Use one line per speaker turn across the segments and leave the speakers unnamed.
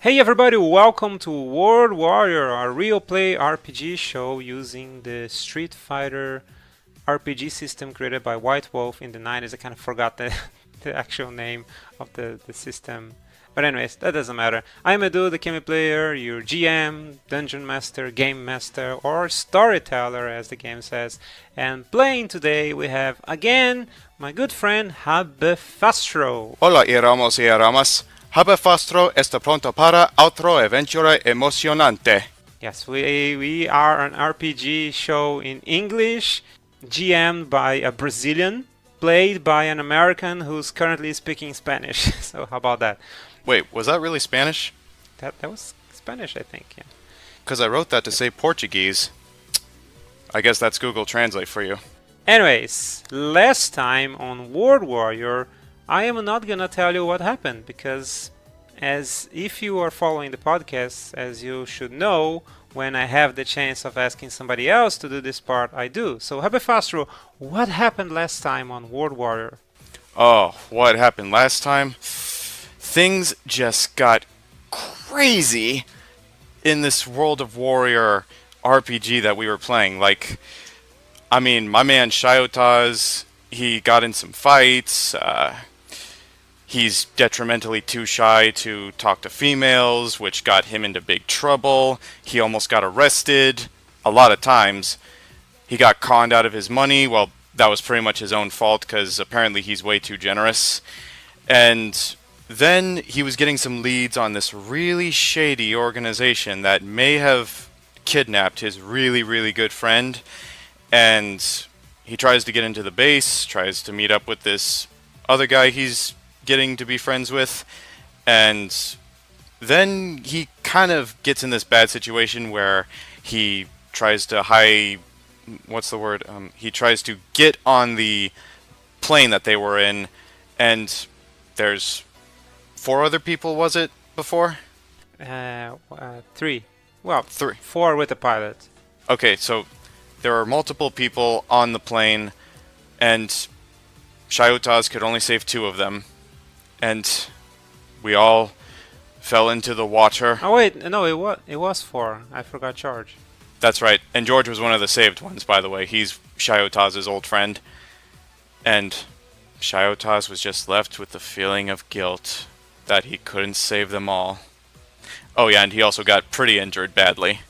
Hey everybody, welcome to World Warrior, a real play RPG show using the Street Fighter RPG system created by White Wolf in the 90s. I kind of forgot the actual name of the system. But anyways, that doesn't matter. I'm Edu, the Cammyplayer, your GM, Dungeon Master, Game Master, or Storyteller as the game says. And playing today we have, again, my good friend HaBeFaStro.
Hola, Iramos y Iramas. HaBeFaStro está pronto para otro aventura emocionante.
Yes, we are an RPG show in English, GM'd by a Brazilian, played by an American who's currently speaking Spanish. So how about that?
Wait, was that really Spanish?
That was Spanish, I think. Yeah.
Because I wrote that to say Portuguese. I guess that's Google Translate for you.
Anyways, last time on World Warrior, I am not gonna tell you what happened because, as if you are following the podcast, as you should know, when I have the chance of asking somebody else to do this part, I do. So, HaBeFaStro, what happened last time on World Warrior?
Oh, what happened last time? Things just got crazy in this World of Warrior RPG that we were playing. My man Shyotaz, he got in some fights. He's detrimentally too shy to talk to females, which got him into big trouble. He almost got arrested a lot of times. He got conned out of his money. Well, that was pretty much his own fault because apparently he's way too generous. And then he was getting some leads on this really shady organization that may have kidnapped his really, really good friend. And he tries to get into the base, tries to meet up with this other guy he's getting to be friends with, and then he kind of gets in this bad situation where he tries to he tries to get on the plane that they were in, and there's 4 other people, was it, before?
Three. Well,
3.
4 with the pilot.
Okay, so there are multiple people on the plane, and Shyotaz could only save 2 of them. And we all fell into the water.
Oh wait, no, it was 4. I forgot George.
That's right. And George was one of the saved ones, by the way. He's Shyotaz's old friend. And Shyotaz was just left with the feeling of guilt that he couldn't save them all. Oh yeah, and he also got pretty injured badly.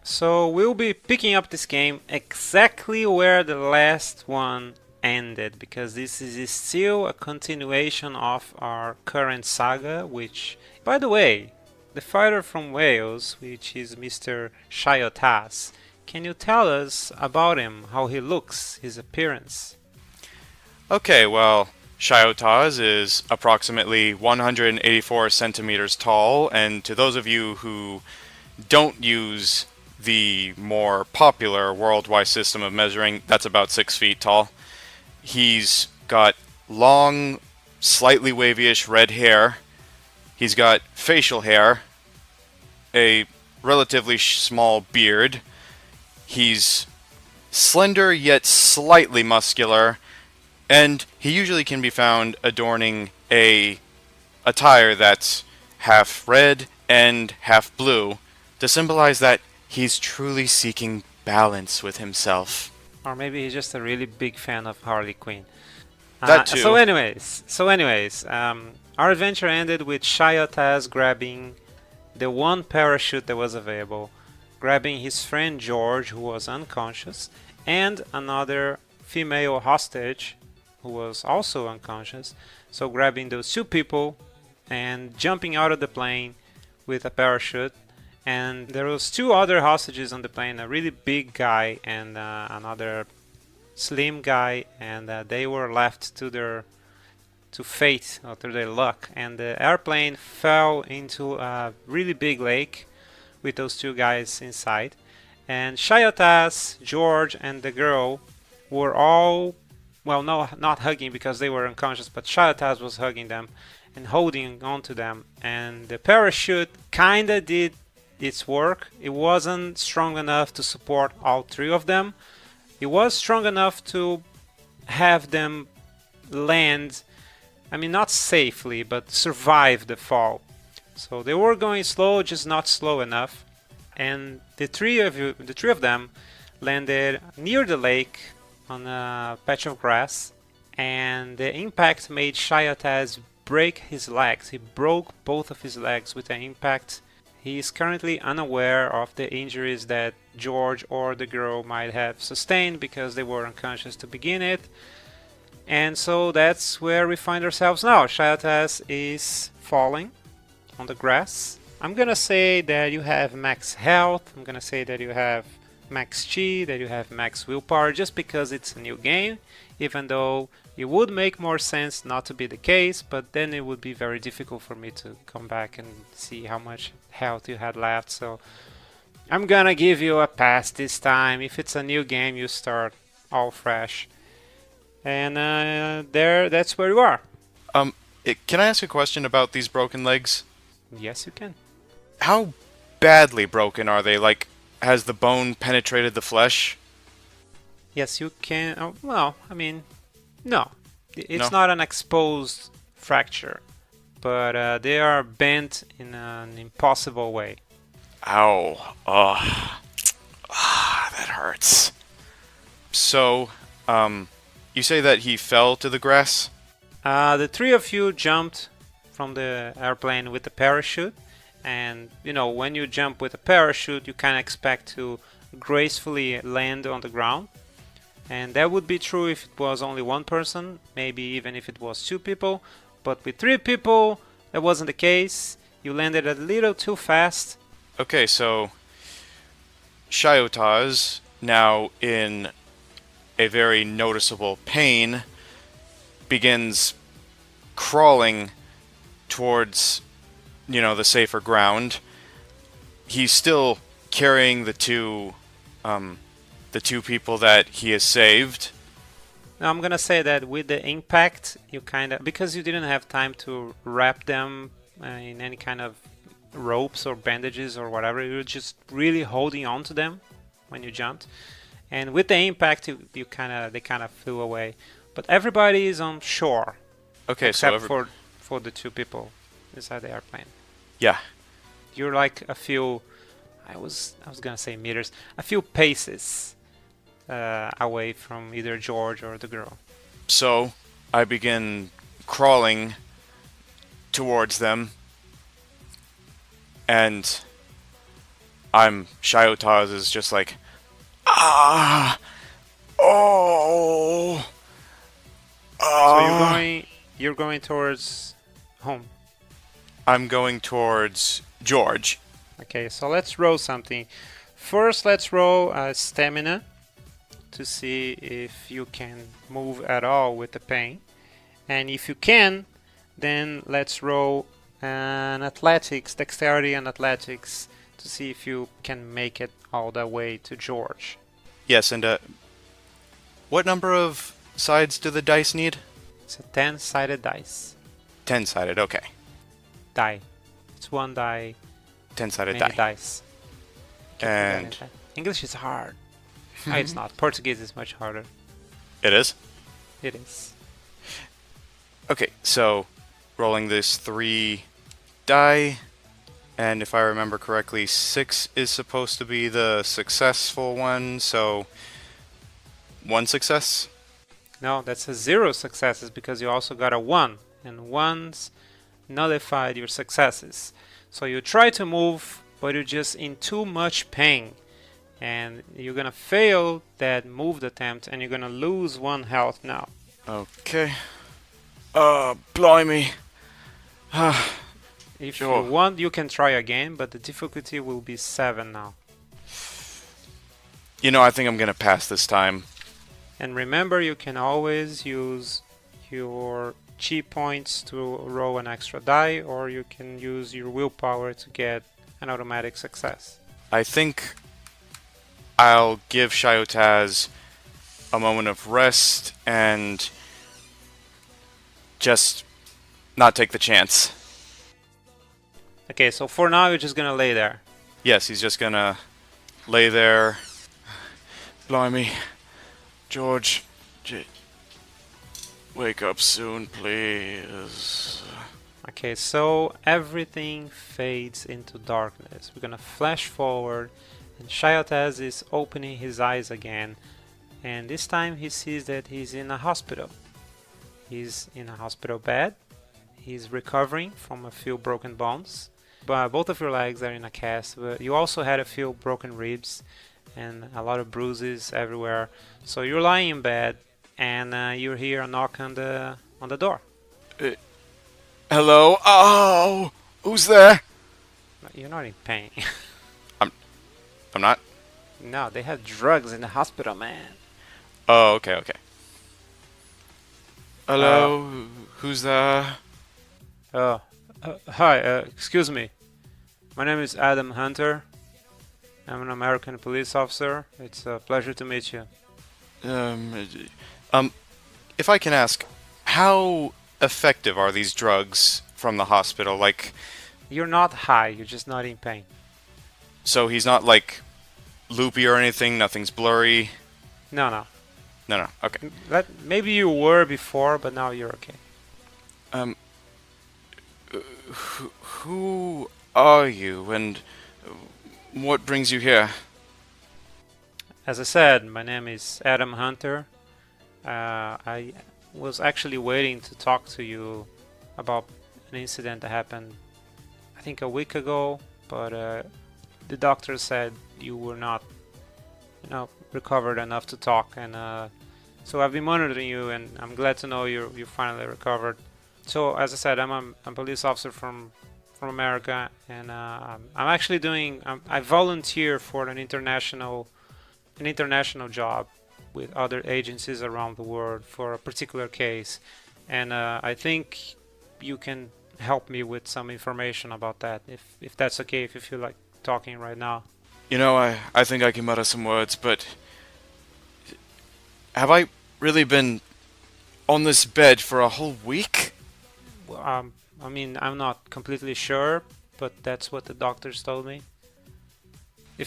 So we'll be picking up this game exactly where the last one ended, because this is still a continuation of our current saga, which, by the way, the fighter from Wales, which is Mr. Shyotaz, can you tell us about him, how he looks, his appearance?
Okay, well, Shyotaz is approximately 184 centimeters tall, and to those of you who don't use the more popular worldwide system of measuring, that's about 6 feet tall. He's got long, slightly wavy-ish red hair. He's got facial hair, a relatively small beard. He's slender yet slightly muscular, and he usually can be found adorning a attire that's half red and half blue to symbolize that he's truly seeking balance with himself.
Or maybe he's just a really big fan of Harley Quinn.
That too.
So anyways, our adventure ended with Shyotaz grabbing the one parachute that was available, grabbing his friend George, who was unconscious, and another female hostage who was also unconscious. So grabbing those 2 people and jumping out of the plane with a parachute. And there was 2 other hostages on the plane, a really big guy and another slim guy, and they were left to fate, or to their luck. And the airplane fell into a really big lake with those 2 guys inside. And Shyotaz, George, and the girl were all, well, no, not hugging because they were unconscious, but Shyotaz was hugging them and holding on to them. And the parachute kinda did its work. It wasn't strong enough to support all 3 of them. It was strong enough to have them land, I mean, not safely, but survive the fall. So they were going slow, just not slow enough. And the three of them landed near the lake on a patch of grass, and the impact made Shyotaz break his legs. He broke both of his legs with the impact. He is currently unaware of the injuries that George or the girl might have sustained because they were unconscious to begin it. And so that's where we find ourselves now. Shyotaz is falling on the grass. I'm gonna say that you have max health. I'm gonna say that you have max chi, that you have max willpower, just because it's a new game, even though it would make more sense not to be the case, but then it would be very difficult for me to come back and see how much health you had left. So I'm gonna give you a pass this time. If it's a new game, you start all fresh. And that's where you are.
Can I ask a question about these broken legs?
Yes, you can.
How badly broken are they? Like, has the bone penetrated the flesh?
Yes, you can. Oh, well, I mean, no. It's
No?
not an exposed fracture, but they are bent in an impossible way.
Ow. That hurts. So, you say that he fell to the grass?
The three of you jumped from the airplane with a parachute, and you know, when you jump with a parachute, you kind of expect to gracefully land on the ground. And that would be true if it was only one person, maybe even if it was two people. But with three people, that wasn't the case. You landed a little too fast.
Okay, so Shyotaz, now in a very noticeable pain, begins crawling towards, the safer ground. He's still carrying the two people that he has saved.
Now I'm gonna say that with the impact, you because you didn't have time to wrap them in any kind of ropes or bandages or whatever, you were just really holding on to them when you jumped. And with the impact, they kind of flew away. But everybody is on shore.
Okay,
except for the two people inside the airplane.
Yeah.
You're like a few, I was gonna say meters, a few paces away from either George or the girl.
So I begin crawling towards them, and Shyotaz is just like, oh.
So you're going towards home.
I'm going towards George.
Okay, so let's roll something. First, let's roll stamina to see if you can move at all with the pain. And if you can, then let's roll an athletics, dexterity and athletics, to see if you can make it all the way to George.
Yes, and what number of sides do the dice need?
It's a 10-sided dice.
10-sided, okay.
Die. It's one die.
10-sided
many
die.
dice.
And
English is hard. No, it's not. Portuguese is much harder.
It is?
It is.
Okay, so rolling this 3 die, and if I remember correctly, 6 is supposed to be the successful one, so 1 success?
No, that's a 0 successes because you also got a 1, and 1s nullified your successes. So you try to move, but you're just in too much pain, and you're gonna fail that moved attempt, and you're gonna lose 1 health now.
Okay. Blimey.
If
Sure.
you want, you can try again, but the difficulty will be 7 now.
I think I'm gonna pass this time.
And remember, you can always use your chi points to roll an extra die, or you can use your willpower to get an automatic success.
I think I'll give Shyotaz a moment of rest and just not take the chance.
Okay, so for now, you're just gonna lay there.
Yes, he's just gonna lay there. Blimey. George, wake up soon, please.
Okay, so everything fades into darkness. We're gonna flash forward, and Shyotaz is opening his eyes again, and this time he sees that he's in a hospital. He's in a hospital bed. He's recovering from a few broken bones. But both of your legs are in a cast, but you also had a few broken ribs and a lot of bruises everywhere. So you're lying in bed, and you hear a knock on the door.
Uh, Hello? Oh! Who's there?
You're not in pain.
I'm not?
No, they have drugs in the hospital, man.
Oh, okay, okay.
Uh,
Hello? Who's there?
Hi, excuse me. My name is Adam Hunter. I'm an American police officer. It's a pleasure to meet you.
If I can ask, how effective are these drugs from the hospital? Like,
You're not high, you're just not in pain.
so he's not, like, loopy or anything? Nothing's blurry?
No, no.
No, okay.
Maybe you were before, but now you're okay.
Um, who are you, and what brings you here?
As I said, my name is Adam Hunter. I was actually waiting to talk to you about an incident that happened, I think, a week ago, but the doctor said you were not, recovered enough to talk, and so I've been monitoring you, and I'm glad to know you finally recovered. So, as I said, I'm a police officer from America, and I'm actually I volunteer for an international job with other agencies around the world for a particular case, and I think you can help me with some information about that, if that's okay, if you feel like talking right now.
You know, I think I can mutter some words, but have I really been on this bed for a whole week?
Well, I mean, I'm not completely sure, but that's what the doctors told me.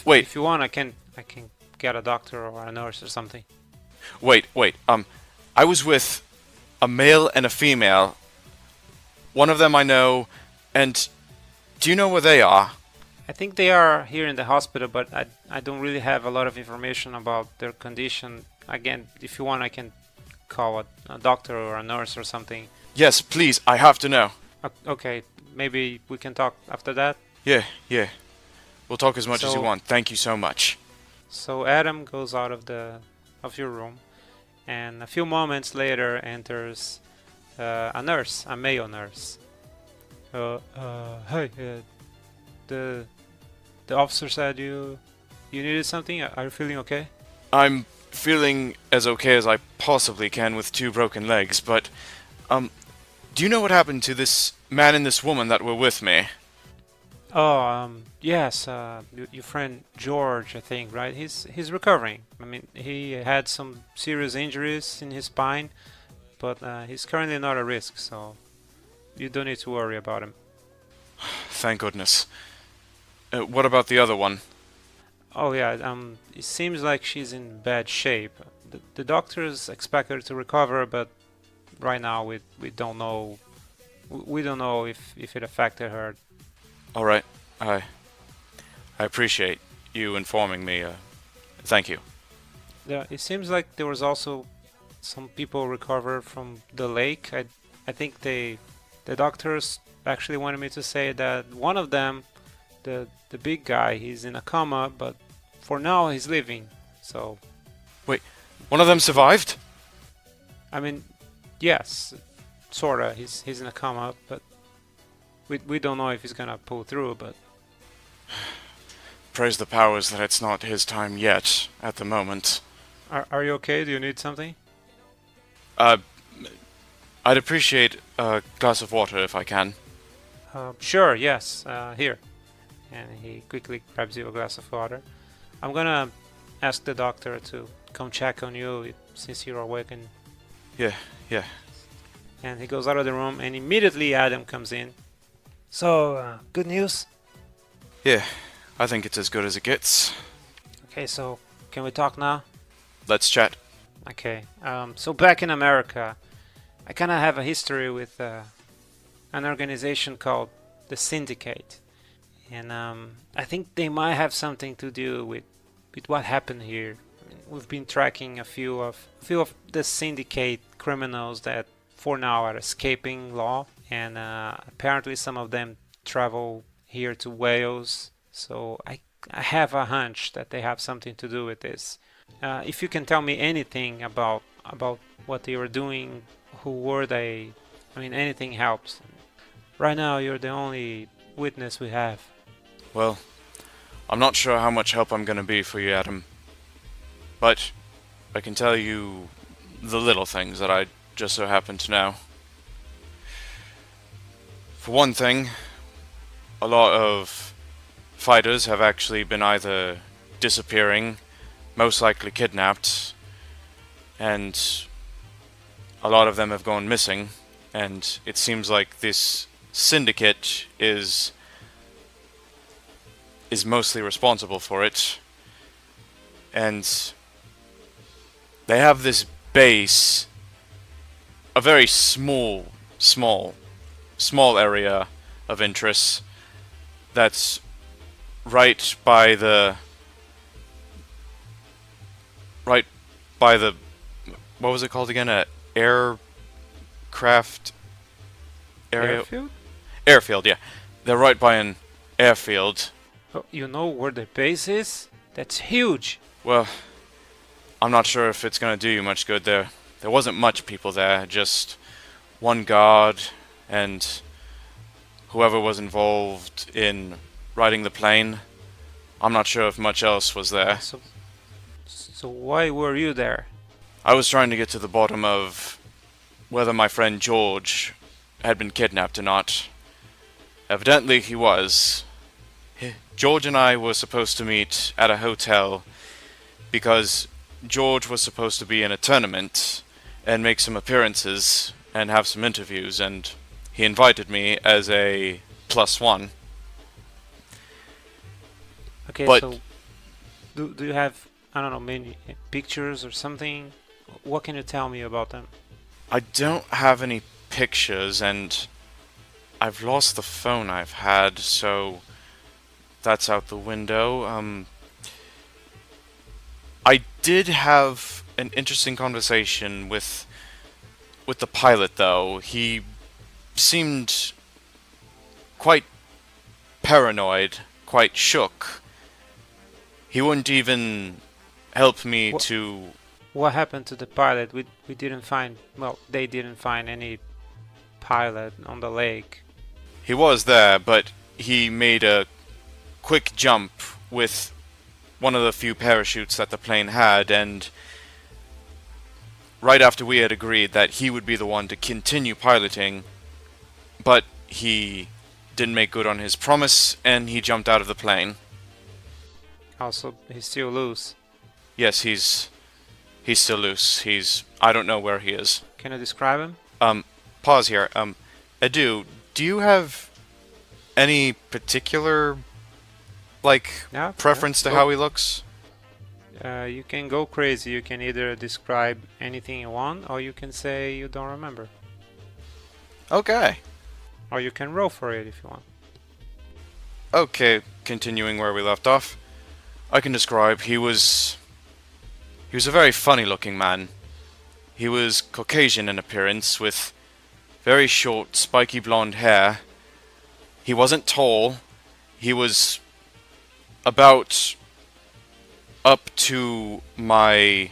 Wait.
If you want, I can get a doctor or a nurse or something.
Wait. I was with a male and a female. One of them I know, and do you know where they are?
I think they are here in the hospital, but I don't really have a lot of information about their condition. Again, if you want, I can call a doctor or a nurse or something.
Yes, please, I have to know.
Okay, maybe we can talk after that.
Yeah. We'll talk as much as you
So-
want. Thank you so much.
So Adam goes out of your room, and a few moments later enters a nurse, a male nurse. Hey, the officer said you needed something. Are you feeling okay?
I'm feeling as okay as I possibly can with 2 broken legs, but, do you know what happened to this man and this woman that were with me?
Oh, yes, your friend George, I think, right? He's recovering. I mean, he had some serious injuries in his spine, but he's currently not at risk, so you don't need to worry about him.
Thank goodness. What about the other one?
Oh yeah, it seems like she's in bad shape. The doctors expect her to recover, but right now we don't know. We don't know if it affected her.
All right. I appreciate you informing me. Thank you.
Yeah, it seems like there was also some people recovered from the lake. I think the doctors actually wanted me to say that one of them, the big guy, he's in a coma, but for now he's living. So,
Wait, one of them survived?
I mean, yes, sorta. He's in a coma, but we don't know if he's gonna pull through. But
Praise the powers that it's not his time yet, at the moment.
are you okay? Do you need something?
I'd appreciate a glass of water if I can.
Sure. Yes. Here. And he quickly grabs you a glass of water. I'm gonna ask the doctor to come check on you since you're awake.
Yeah.
And he goes out of the room, and immediately Adam comes in. So, good news?
Yeah, I think it's as good as it gets.
Okay, so can we talk now?
Let's chat.
Okay. So back in America, I kind of have a history with an organization called the Syndicate, and I think they might have something to do with what happened here. I mean, we've been tracking a few of the Syndicate criminals that for now are escaping law, and apparently some of them travel here to Wales. So I have a hunch that they have something to do with this. If you can tell me anything about what they were doing, who were they? I mean, anything helps. Right now, you're the only witness we have.
Well, I'm not sure how much help I'm gonna be for you, Adam. But I can tell you the little things that I just so happen to know. For one thing, a lot of fighters have actually been either disappearing, most likely kidnapped, and a lot of them have gone missing, and it seems like this syndicate is mostly responsible for it. And they have this base, a very small area of interest that's right by the what was it called again? A aircraft area?
Airfield?
Airfield, yeah. They're right by an airfield.
Oh, you know where the base is? That's huge.
Well, I'm not sure if it's gonna do you much good there. There wasn't much people there, just one guard and whoever was involved in riding the plane. I'm not sure if much else was there.
So why were you there?
I was trying to get to the bottom of whether my friend George had been kidnapped or not. Evidently he was. George and I were supposed to meet at a hotel because George was supposed to be in a tournament and make some appearances and have some interviews, and he invited me as a +1.
Okay,
but
so do you have, I don't know, many pictures or something? What can you tell me about them?
I don't have any pictures, and I've lost the phone I've had, so that's out the window. I did have an interesting conversation with the pilot, though. He seemed quite paranoid, quite shook. He wouldn't even help me to...
What happened to the pilot? We didn't find, well, they didn't find any pilot on the lake.
He was there, but he made a quick jump with one of the few parachutes that the plane had, and right after we had agreed that he would be the one to continue piloting, but he didn't make good on his promise, and he jumped out of the plane.
Also, he's still loose.
Yes, he's still loose. I don't know where he is.
Can you describe him?
Pause here. Edu, do you have any particular, preference to how he looks?
You can go crazy. You can either describe anything you want, or you can say you don't remember.
Okay.
Or you can roll for it if you want.
Okay, continuing where we left off. I can describe, he was a very funny looking man. He was Caucasian in appearance, with very short, spiky blonde hair. He wasn't tall. He was about up to my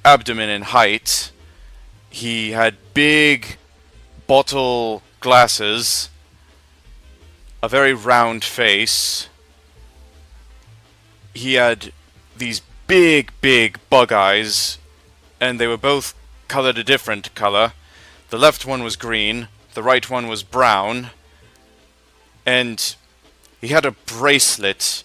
abdomen in height. He had big bottle glasses, a very round face. He had these big bug eyes, and they were both colored a different color. The left one was green, the right one was brown, and he had a bracelet,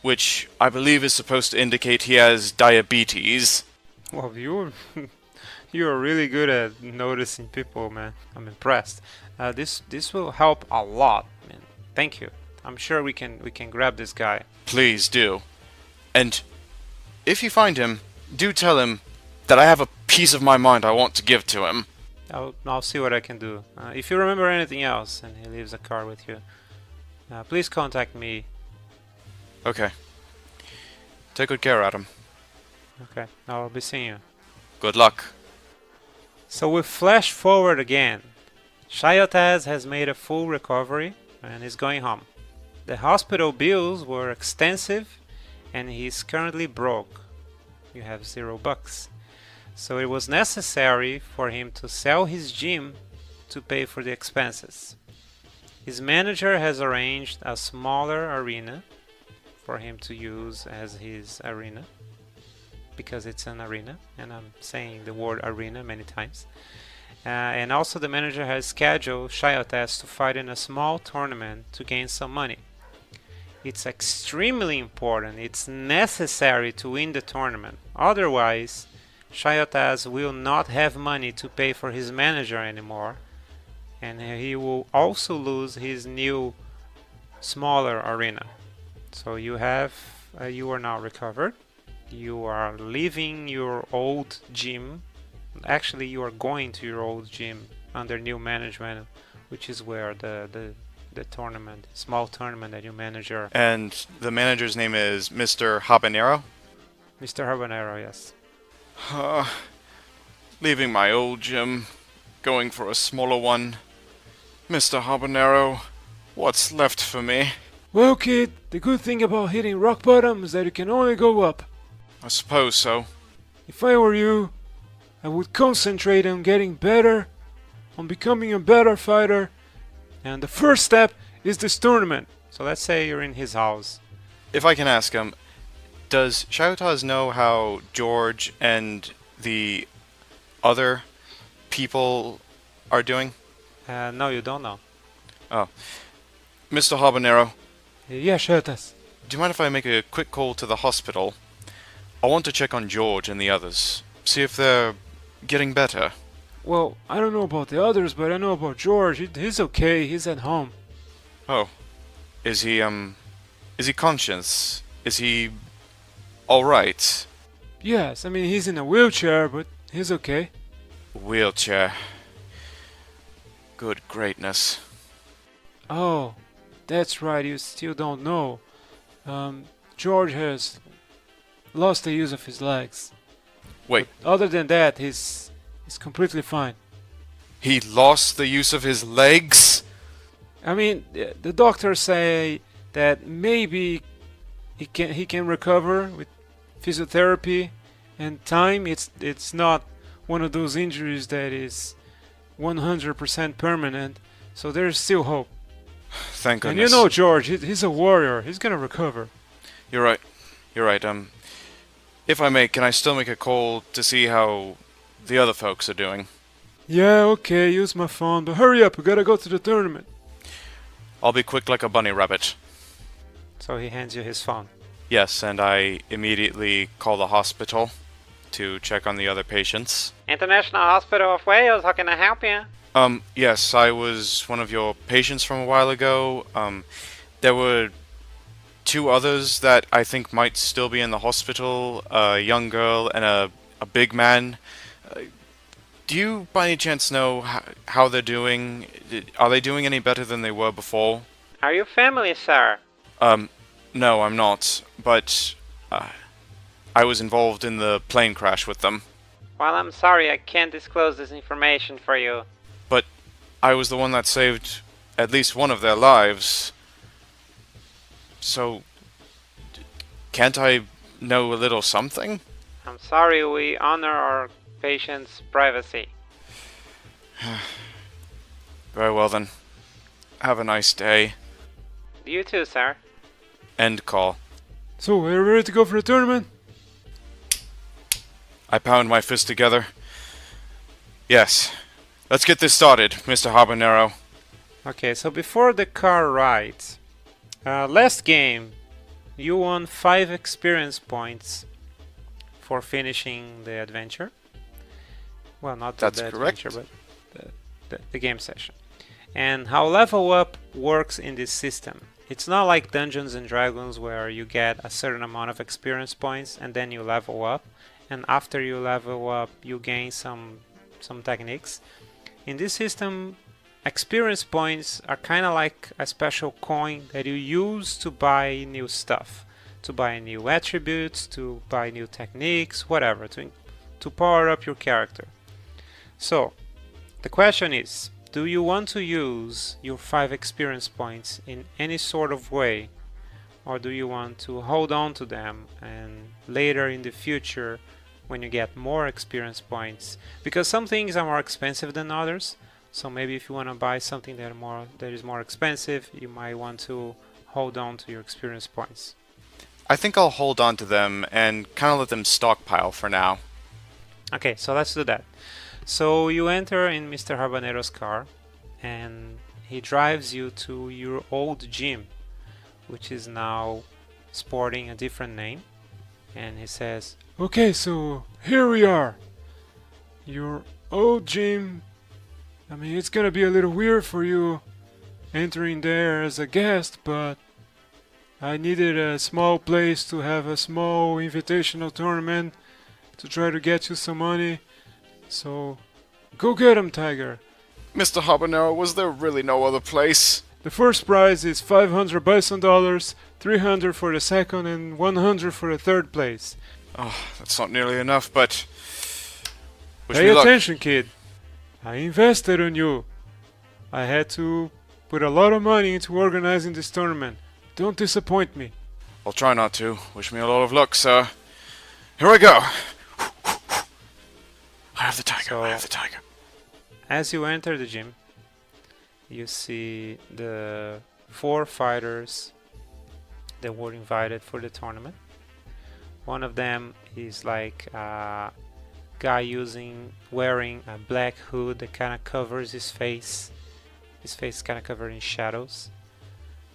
which I believe is supposed to indicate he has diabetes.
Well, you're really good at noticing people, man. I'm impressed. This will help a lot, man. Thank you. I'm sure we can grab this guy.
Please do. And if you find him, do tell him that I have a piece of my mind I want to give to him.
I'll see what I can do. If you remember anything else and he leaves a card with you, please contact me.
Okay. Take good care, Adam.
Okay, I'll be seeing you.
Good luck.
So we flash forward again. Shyotaz has made a full recovery and is going home. The hospital bills were extensive and he's currently broke. You have $0. So it was necessary for him to sell his gym to pay for the expenses. His manager has arranged a smaller arena for him to use as his arena, because it's an arena, and I'm saying the word arena many times. And also the manager has scheduled Shyotaz to fight in a small tournament to gain some money. It's extremely important, it's necessary to win the tournament. Otherwise, Shyotaz will not have money to pay for his manager anymore, and he will also lose his new smaller arena. So you are now recovered. You are leaving your old gym. Actually, you are going to your old gym under new management, which is where the tournament, small tournament that you manager.
And the manager's name is Mr. Habanero?
Mr. Habanero, yes.
Leaving my old gym, going for a smaller one. Mr. Habanero, what's left for me?
Well, kid, the good thing about hitting rock bottom is that you can only go up.
I suppose so.
If I were you, I would concentrate on getting better, on becoming a better fighter, and the first step is this tournament.
So let's say you're in his house.
If I can ask him, does Shyotaz know how George and the other people are doing?
No, you don't know.
Oh. Mr. Habanero,
Yeah, Shyotaz.
do you mind if I make a quick call to the hospital? I want to check on George and the others, see if they're getting better.
Well, I don't know about the others, but I know about George. He's okay. He's at home.
Oh. Is he conscious? Is he alright?
Yes, I mean, he's in a wheelchair, but he's okay.
Wheelchair. Good greatness.
Oh, that's right. You still don't know. George has lost the use of his legs.
Wait,
But other than that, he's completely fine.
he lost the use of his legs?
I mean, the doctors say that maybe he can recover with physiotherapy and time. It's not one of those injuries that is 100% permanent. So there's still hope.
Thank
And
goodness.
you know George, he's a warrior. He's gonna recover.
You're right. You're right. If I may, can I still make a call to see how the other folks are doing?
Yeah, okay, use my phone, but hurry up, we gotta go to the tournament.
I'll be quick like a bunny rabbit.
So he hands you his phone.
Yes, and I immediately call the hospital to check on the other patients.
International Hospital of Wales, how can I help you?
Yes, I was one of your patients from a while ago. There were two others that I think might still be in the hospital, a young girl and a big man. Do you by any chance know how they're doing? Are they doing any better than they were before?
Are you family, sir?
No, I'm not, but I was involved in the plane crash with them.
Well, I'm sorry, I can't disclose this information for you.
But I was the one that saved at least one of their lives. So, can't I know a little something?
I'm sorry, we honor our patients' privacy.
Very well then. Have a nice day.
You too, sir.
End call.
So, are you ready to go for the tournament?
I pound my fist together. Yes. Let's get this started, Mr. Habanero.
Okay, so before the car ride, last game, you won 5 experience points for finishing the adventure. Well, not
That's
the
correct.
adventure, but the game session. And how level up works in this system. It's not like Dungeons and Dragons where you get a certain amount of experience points and then you level up. And after you level up, you gain some techniques. In this system, experience points are kind of like a special coin that you use to buy new stuff, to buy new attributes, to buy new techniques, whatever, to power up your character. So, the question is, do you want to use your 5 experience points in any sort of way, or do you want to hold on to them and later in the future, when you get more experience points, because some things are more expensive than others, so maybe if you want to buy something that is more expensive, you might want to hold on to your experience points.
I think I'll hold on to them and kind of let them stockpile for now.
Okay, so let's do that. So you enter in Mr. Habanero's car, and he drives you to your old gym, which is now sporting a different name, and he says,
Okay, so here we are. Your old gym. I mean, it's gonna be a little weird for you entering there as a guest, but I needed a small place to have a small invitational tournament to try to get you some money. So, go get 'em, Tiger.
Mr. Habanero, was there really no other place?
The first prize is 500 bison dollars, 300 for the second, and 100 for the third place.
Oh, that's not nearly enough, but... Wish
Pay
me luck.
attention, kid. I invested in you. I had to put a lot of money into organizing this tournament. Don't disappoint me.
I'll try not to. Wish me a lot of luck, sir. Here I go. I have the tiger. I have the tiger.
as you enter the gym, you see the 4 fighters that were invited for the tournament. One of them is like a guy wearing a black hood that kind of covers his face. His face is kind of covered in shadows,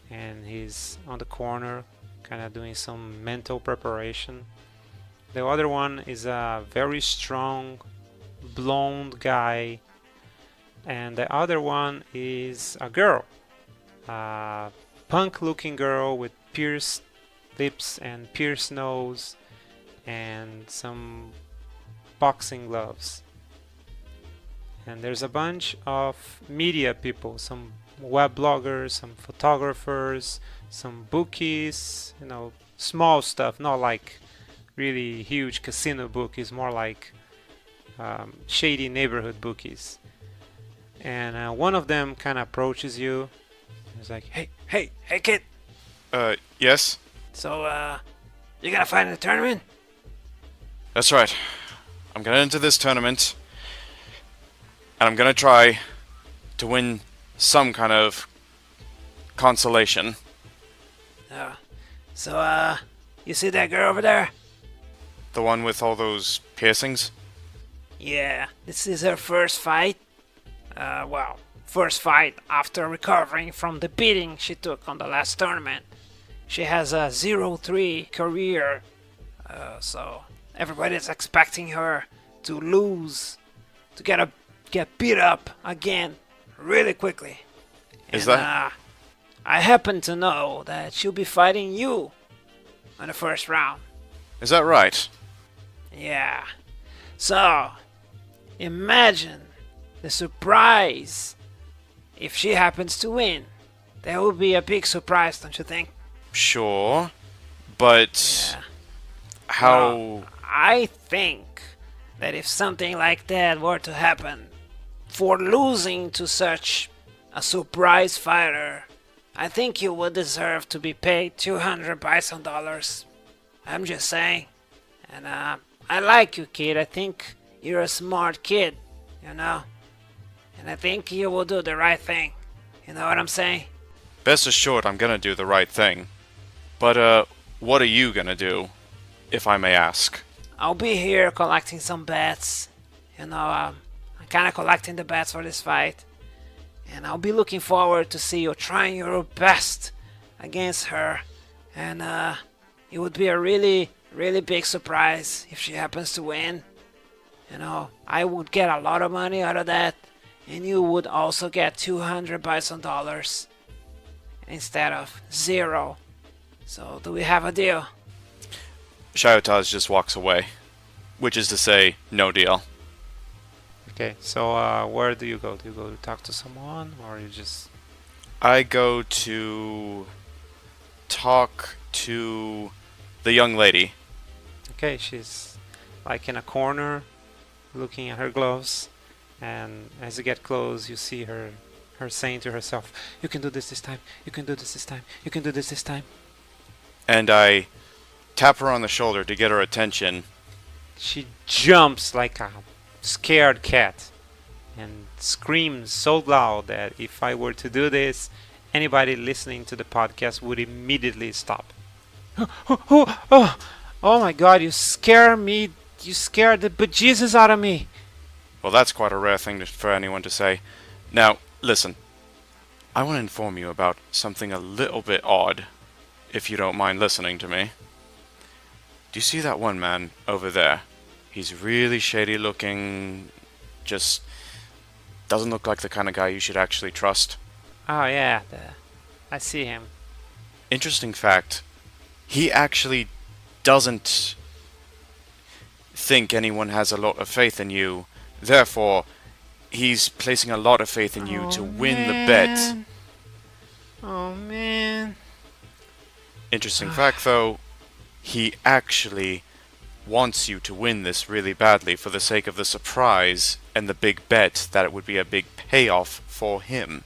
and he's on the corner kind of doing some mental preparation. The other one is a very strong blonde guy, and the other one is a girl, a punk looking girl with pierced lips and pierced nose and some boxing gloves. And there's a bunch of media people, some web bloggers, some photographers, some bookies, small stuff, not like really huge casino bookies, more like shady neighborhood bookies. And one of them kind of approaches you. He's like, hey kid.
Yes?
So, you gonna fight in the tournament?
That's right. I'm gonna enter this tournament, and I'm gonna try to win some kind of consolation.
So, you see that girl over there?
The one with all those piercings?
Yeah, this is her first fight. First fight after recovering from the beating she took on the last tournament. She has a 0-3 career, so everybody's expecting her to lose, to get beat up again really quickly.
Is
And,
that...
I happen to know that she'll be fighting you in the first round.
Is that right?
Yeah. So, imagine the surprise if she happens to win. That would be a big surprise, don't you think?
Sure. But...
Yeah.
How...
Well, I think that if something like that were to happen, for losing to such a surprise fighter, I think you would deserve to be paid 200 bison dollars. I'm just saying. And I like you, kid. I think you're a smart kid, And I think you will do the right thing. You know what I'm saying?
Best assured I'm gonna do the right thing. But, what are you gonna do, if I may ask?
I'll be here collecting some bets. I'm kind of collecting the bets for this fight. And I'll be looking forward to see you trying your best against her. And it would be a really, really big surprise if she happens to win. I would get a lot of money out of that. And you would also get 200 bison dollars instead of 0. So do we have a deal?
Shyotaz just walks away. Which is to say, no deal.
Okay, so where do you go? Do you go to talk to someone, or you just...
I go to talk to the young lady.
Okay, she's like in a corner, looking at her gloves, and as you get close, you see her saying to herself, "You can do this time. You can do this time. You can do this time."
And I tap her on the shoulder to get her attention.
She jumps like a scared cat and screams so loud that if I were to do this, anybody listening to the podcast would immediately stop. Oh my god, you scare me. You scared the bejesus out of me.
Well, that's quite a rare thing for anyone to say. Now, listen. I want to inform you about something a little bit odd, if you don't mind listening to me. Do you see that one man over there? He's really shady looking, just doesn't look like the kind of guy you should actually trust.
Oh yeah, I see him.
Interesting fact, he actually doesn't think anyone has a lot of faith in you. Therefore, he's placing a lot of faith in you to win the bet.
Oh man.
Interesting fact though, he actually wants you to win this really badly for the sake of the surprise and the big bet that it would be a big payoff for him.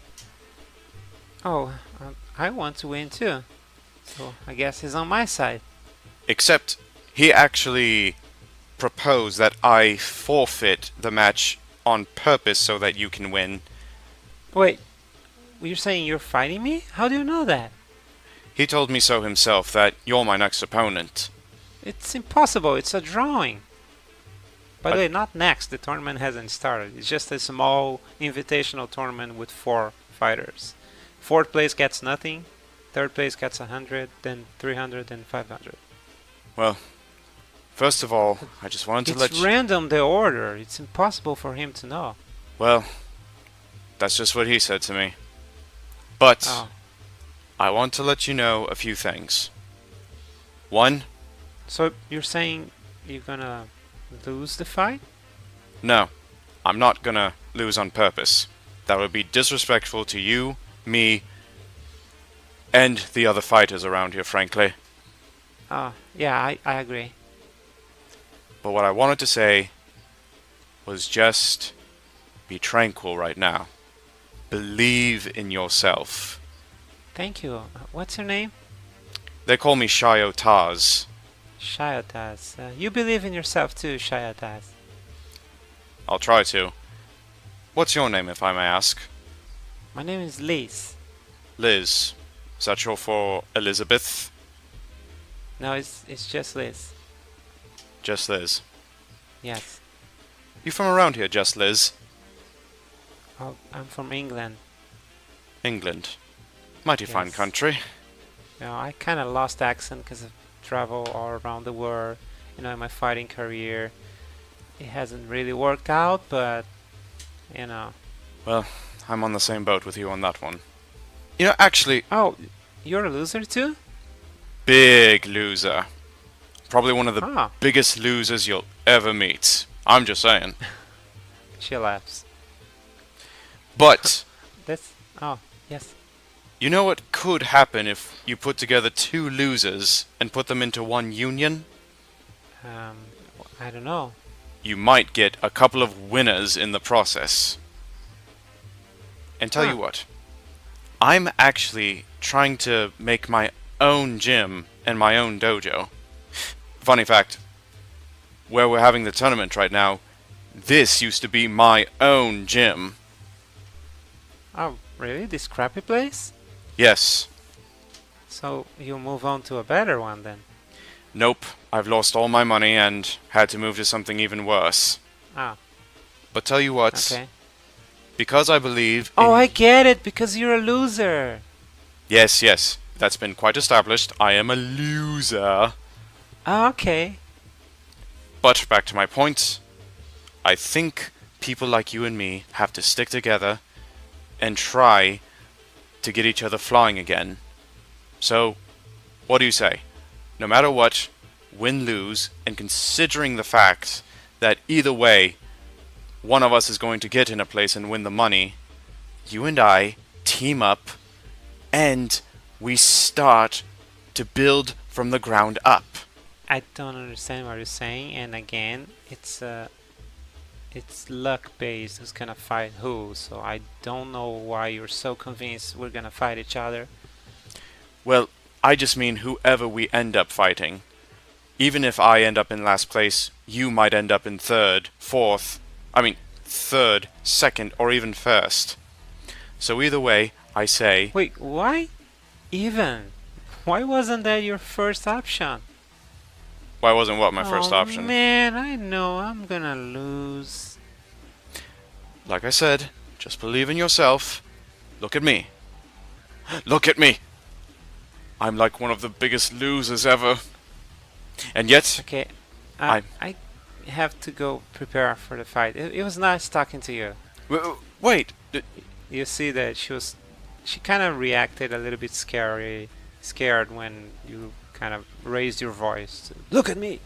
Oh, I want to win too. So I guess he's on my side.
Except he actually proposed that I forfeit the match on purpose so that you can win.
Wait, you're saying you're fighting me? How do you know that?
He told me so himself, that you're my next opponent.
It's impossible. It's a drawing. By the way, not next. The tournament hasn't started. It's just a small invitational tournament with 4 fighters. 4th place gets nothing. 3rd place gets 100, then 300, then 500.
Well, first of all, I just wanted to let you...
It's random, the order. It's impossible for him to know.
Well, that's just what he said to me. But I want to let you know a few things. One,
so you're saying you're gonna lose the fight?
no, I'm not gonna lose on purpose. That would be disrespectful to you, me, and the other fighters around here, frankly.
Yeah, I agree.
But what I wanted to say was just be tranquil right now. Believe in yourself.
Thank you. What's your name?
They call me Shyotaz.
Shyotaz. You believe in yourself too, Shyotaz.
I'll try to. What's your name, if I may ask?
My name is Liz.
Liz. Is that short for Elizabeth?
No, it's just Liz.
Just Liz.
Yes.
You from around here, just Liz?
Oh, I'm from England.
England. Mighty fine
Yes.
country.
You know, I kind of lost accent because of travel all around the world. You know, in my fighting career, it hasn't really worked out, but you know.
Well, I'm on the same boat with you on that one. You know, actually,
Oh, you're a loser too?
big loser. Probably one of the
Ah,
biggest losers you'll ever meet. I'm just saying.
she laughs.
But,
That's yes.
you know what could happen if you put together 2 losers and put them into one union?
I don't know.
You might get a couple of winners in the process. And tell you what, I'm actually trying to make my own gym and my own dojo. Funny fact, where we're having the tournament right now, this used to be my own gym.
Oh, really? This crappy place?
Yes.
So you move on to a better one then?
Nope, I've lost all my money and had to move to something even worse.
Ah,
But tell you what,
okay.
because I believe
Oh,
in...
I get it, because you're a loser.
Yes, yes, that's been quite established. I am a loser.
Oh, okay.
But back to my point, I think people like you and me have to stick together and try to get each other flying again. So, what do you say? No matter what, win, lose, and considering the fact that either way, one of us is going to get in a place and win the money, you and I team up and we start to build from the ground up.
I don't understand what you're saying, and again, it's luck based who's gonna fight who, so I don't know why you're so convinced we're gonna fight each other.
Well, I just mean whoever we end up fighting. Even if I end up in last place, you might end up in third, third, second, or even first. So either way, I say...
Wait, why? Even? Why wasn't that your first option?
Why wasn't what my first option?
Oh man, I know I'm gonna lose.
Like I said, just believe in yourself. Look at me. Look at me! I'm like one of the biggest losers ever. And yet...
Okay, I have to go prepare for the fight. It was nice talking to you.
Wait!
You see that she kind of reacted a little bit scared when you kind of raised your voice. Look at me!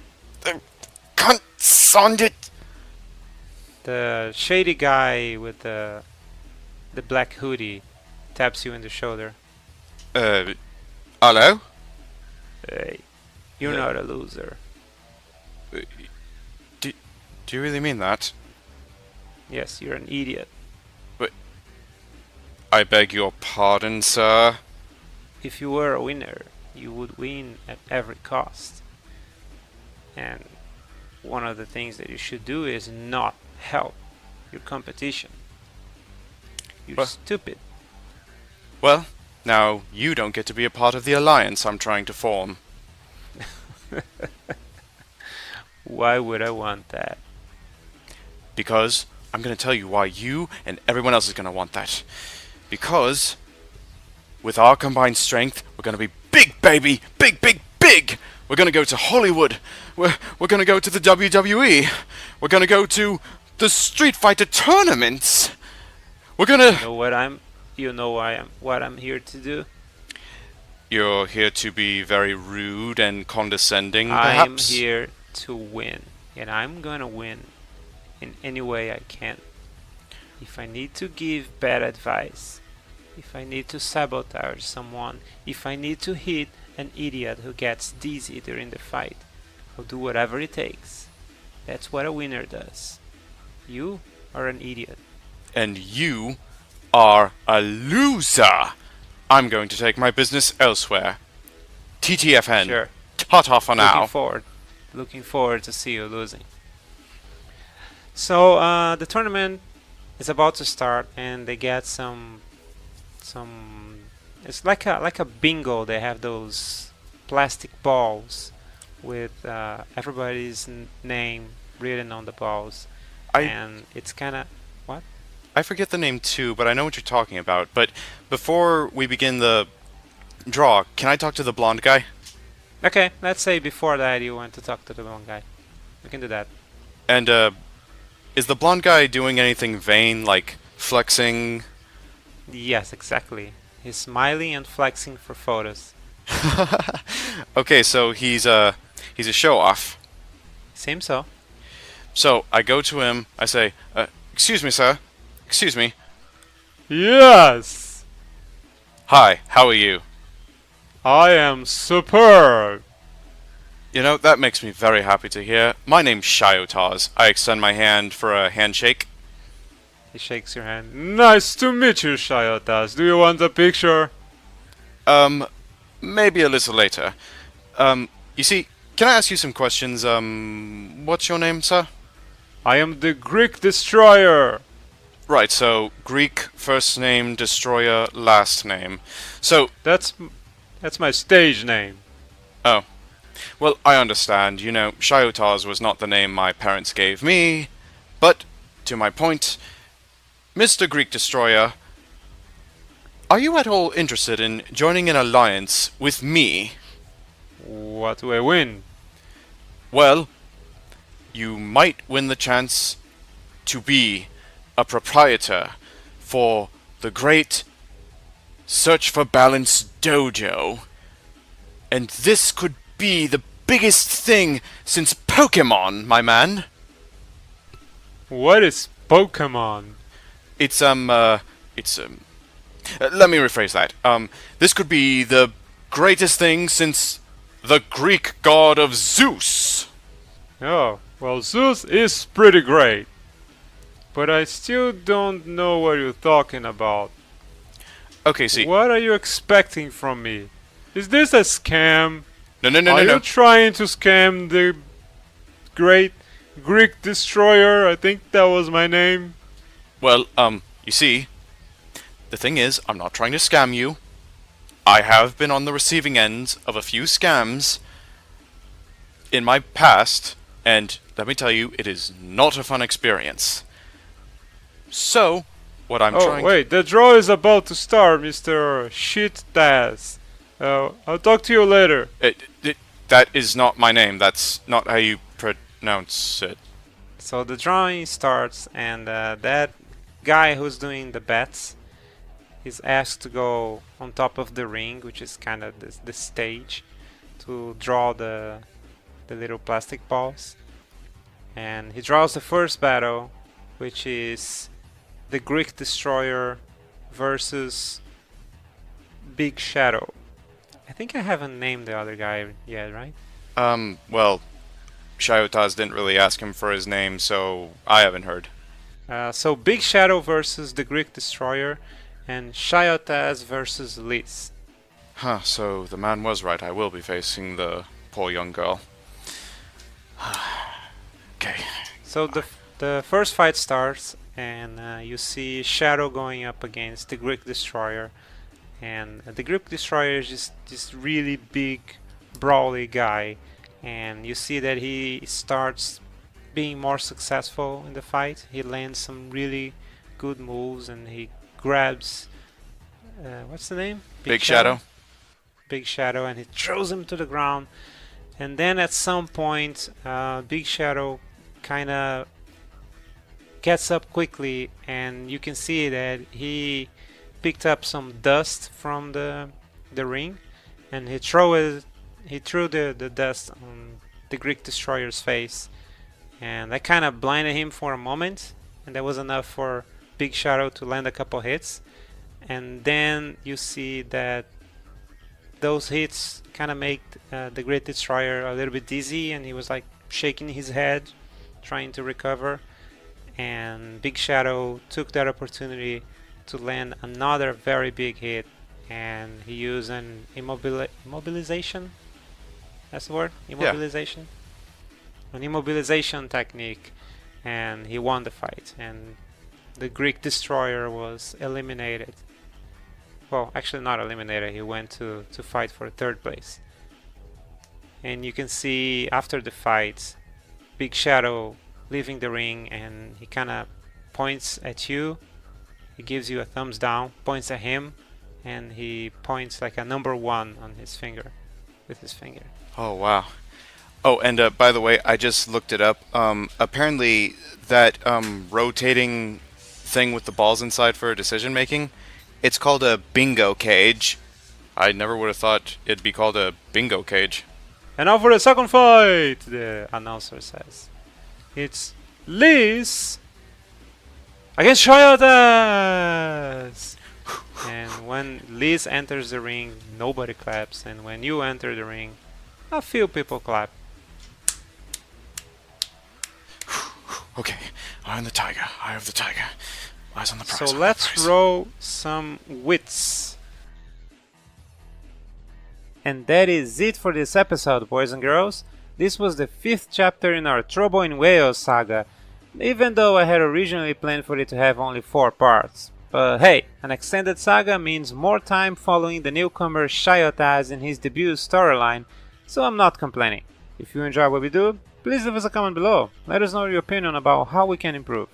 Can't sound it!
The shady guy with the black hoodie taps you in the shoulder.
Hello?
Hey, you're not a loser.
Do you really mean that?
Yes, you're an idiot.
I beg your pardon, sir.
If you were a winner, you would win at every cost. And one of the things that you should do is not help your competition. You're stupid.
Well, now you don't get to be a part of the alliance I'm trying to form.
Why would I want that?
Because I'm going to tell you why you and everyone else is going to want that. Because with our combined strength, we're going to be big, baby! Big, big, big! We're going to go to Hollywood. We're going to go to the WWE. We're going to go to the Street Fighter tournaments. We're going to...
what I'm here to do?
You're here to be very rude and condescending, perhaps?
I'm here to win. And I'm going to win in any way I can. If I need to give bad advice, if I need to sabotage someone, if I need to hit an idiot who gets dizzy during the fight, I'll do whatever it takes. That's what a winner does. You are an idiot.
And you are a loser. I'm going to take my business elsewhere. TTFN.
Sure.
Ta-ta for now.
Looking forward to see you losing. So the tournament is about to start, and they get some. It's like a bingo. They have those plastic balls with everybody's name written on the balls, and it's kind of what?
I forget the name too, but I know what you're talking about. But before we begin the draw, can I talk to the blonde guy?
Okay, let's say before that you want to talk to the blonde guy. We can do that.
And is the blonde guy doing anything vain, like flexing?
Yes, exactly. He's smiling and flexing for photos.
Okay, so he's a show-off.
Seems so.
So I go to him. I say, "Excuse me, sir. Excuse me.
Yes!
Hi. How are you?"
I am superb!
You know, that makes me very happy to hear. My name's Shyotaz. I extend my hand for a handshake.
He shakes your hand.
Nice to meet you, Shyotaz. Do you want a picture?
Maybe a little later. You see, can I ask you some questions? What's your name, sir?
I am the Greek destroyer.
Right, so Greek first name, destroyer, last name. So
That's my stage name.
Oh. Well, I understand. You know, Shyotaz was not the name my parents gave me. But, to my point, Mr. Greek Destroyer, are you at all interested in joining an alliance with me?
What do I win?
Well, you might win the chance to be a proprietor for the great Search for Balance Dojo. And this could be the biggest thing since Pokemon, my man.
What is
Pokemon.
Let me rephrase that. This could be the greatest thing since the Greek god of Zeus.
Oh, well, Zeus is pretty great. But I still don't know what you're talking about.
Okay, see.
What are you expecting from me? Is this a scam?
No.
Are you trying to scam the great Greek destroyer? I think that was my name.
Well, you see, the thing is, I'm not trying to scam you. I have been on the receiving end of a few scams in my past, and let me tell you, it is not a fun experience. So, what I'm trying...
Oh, wait, the draw is about to start, Mr. Shyotaz. I'll talk to you later.
That is not my name. That's not how you pronounce it.
So the drawing starts, and that guy who's doing the bets is asked to go on top of the ring, which is kind of the stage, to draw the little plastic balls. And he draws the first battle, which is the Greek destroyer versus Big Shadow. I think I haven't named the other guy yet, right?
Well, Shyotaz didn't really ask him for his name, so I haven't heard.
So Big Shadow versus the Greek destroyer, and Shyotaz versus Liz.
Huh, so the man was right. I will be facing the poor young girl. Okay.
So the first fight starts, and you see Shadow going up against the Greek destroyer, and the Greek destroyer is just this really big, brawly guy, and you see that he starts being more successful in the fight. He lands some really good moves, and he grabs what's the name?
Big Shadow.
Big Shadow, and he throws him to the ground. And then at some point, Big Shadow kind of gets up quickly, and you can see that he picked up some dust from the ring, and he threw the dust on the Greek destroyer's face, and that kind of blinded him for a moment, and that was enough for Big Shadow to land a couple hits. And then you see that those hits kind of make the Great Destroyer a little bit dizzy, and he was like shaking his head, trying to recover. And Big Shadow took that opportunity to land another very big hit, and he used an immobilization. That's the word? Immobilization? Yeah. An immobilization technique, and he won the fight, and the Greek Destroyer was eliminated. Well, actually not eliminated, he went to fight for third place. And you can see after the fight, Big Shadow leaving the ring, and he kind of points at you. He gives you a thumbs down, points at him, and he points like a number 1 on his finger, with his finger.
Oh, wow. Oh, and by the way, I just looked it up. Apparently that rotating thing with the balls inside for decision making, it's called a bingo cage. I never would have thought it'd be called a bingo cage.
And now for the second fight, the announcer says. It's Liz against Shyotaz! And when Liz enters the ring, nobody claps. And when you enter the ring, a few people clap.
Okay, eye on the tiger, eye of the tiger. Eyes on the prize.
So let's roll some wits. And that is it for this episode, boys and girls. This was the 5th chapter in our Trouble in Wales saga, even though I had originally planned for it to have only 4 parts. But hey, an extended saga means more time following the newcomer Shyotaz in his debut storyline, so I'm not complaining. If you enjoy what we do, please leave us a comment below. Let us know your opinion about how we can improve.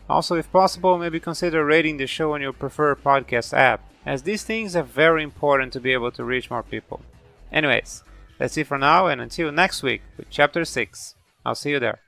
Also, if possible, maybe consider rating the show on your preferred podcast app, as these things are very important to be able to reach more people. Anyways, that's it for now, and until next week with Chapter 6. I'll see you there.